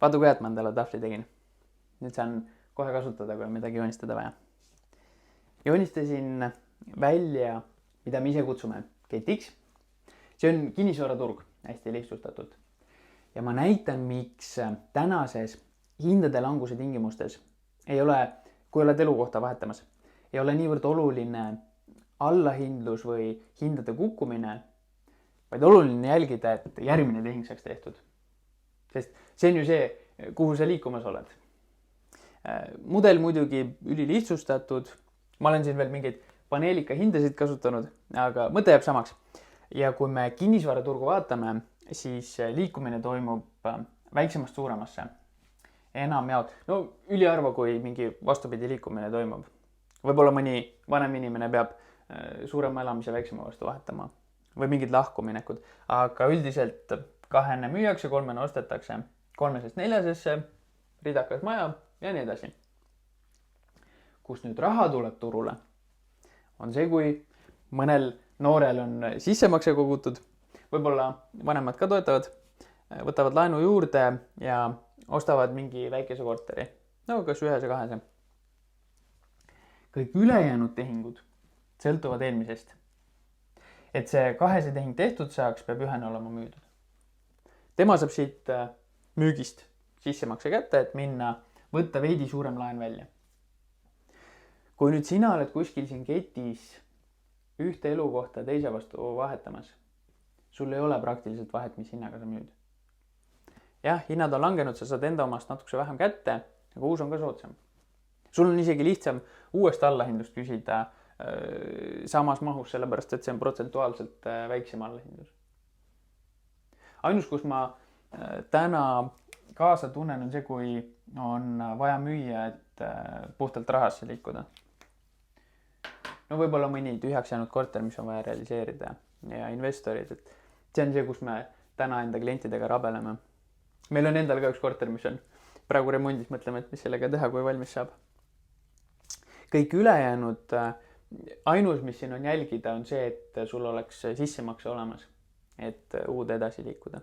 vaata, kui head ma endale tahvli tegin. Nüüd saan kohe kasutada, kui on midagi joonistada vaja. Joonistasin välja, mida me ise kutsume ketiks. See on kinnisvaraturg, hästi lihtsustatult. Ja ma näitan, miks tänases hindade languse tingimustes ei ole, kui oled elukohta vahetamas, ei ole niivõrd oluline allahindlus või hindade kukkumine, vaid oluline jälgida, et järgmine tehing saaks tehtud. Sest see on ju see, kuhu sa liikumas oled. Mudel muidugi ülilihtsustatud. Ma olen siin veel mingeid paneelika hindasid kasutanud, aga mõte jääb samaks. Ja kui me kinnisvaraturgu vaatame, siis liikumine toimub väiksemast suuremasse. Enamjaolt, no üliharva, kui mingi vastupidi liikumine toimub. Võib-olla mõni vanem inimene peab suurema elamise väiksema vastu vahetama või mingid lahkuminekud, aga üldiselt 2 müüakse, 3 ostetakse, 3-4 ridakas maja ja nii edasi. Kus nüüd raha tuleb turule, on see, kui mõnel noorel on sissemakse kogutud, võib-olla vanemad ka toetavad, võtavad laenu juurde ja ostavad mingi väikese korteri, no kas 1 või 2. Kõik ülejäänud tehingud sõltuvad eelmisest. Et see 2 tehing tehtud saaks, peab 1 olema müüdud. Tema saab siit müügist sissemakse kätte, et minna võtta veidi suurem laen välja. Kui nüüd sina oled kuskil siin ketis ühte elukohta teise vastu vahetamas, sul ei ole praktiliselt vahet, mis hinnaga sa müüd. Jah, hinnad on langenud, sa saad enda omast natukese vähem kätte, aga uus on ka soodsam. Sul on isegi lihtsam uuest allahindlust küsida samas mahus, sellepärast et see on protsentuaalselt väiksem allahindlus. Ainus, kus ma täna kaasa tunnen, on see, kui on vaja müüa, et puhtalt rahasse liikuda. No võib-olla mõni tühjaks jäänud korter, mis on vaja realiseerida ja investorid. Et see on see, kus me täna enda klientidega rabeleme. Meil on endal ka üks korter, mis on praegu remondis, mõtleme, et mis sellega teha, kui valmis saab. Kõik ülejäänud, ainus, mis siin on jälgida, on see, et sul oleks sissemakse olemas, et uude edasi liikuda.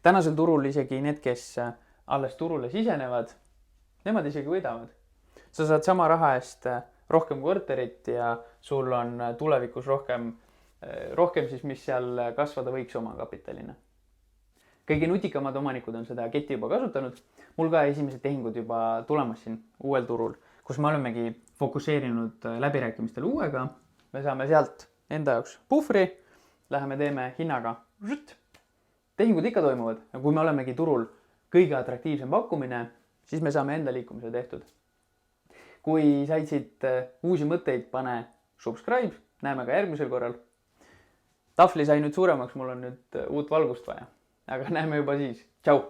Tänasel turul isegi need, kes alles turule sisenevad, nemad isegi võidavad. Sa saad sama raha eest rohkem korterit ja sul on tulevikus rohkem siis, mis seal kasvada võiks oma kapitalina. Kõige nutikamad omanikud on seda ketti juba kasutanud. Mul ka esimesed tehingud juba tulemas siin uuel turul, kus me olemegi fokusseerinud läbirääkimistel uuega. Me saame sealt enda jaoks puhvri, läheme teeme hinnaga. Tehingud ikka toimuvad. Ja kui me olemegi turul kõige atraktiivsem pakkumine, siis me saame enda liikumise tehtud. Kui said siit uusi mõtteid, pane subscribe. Näeme ka järgmisel korral. Tahvli sai nüüd suuremaks, mul on nüüd uut valgust vaja. Aga näeme juba siis. Tšau!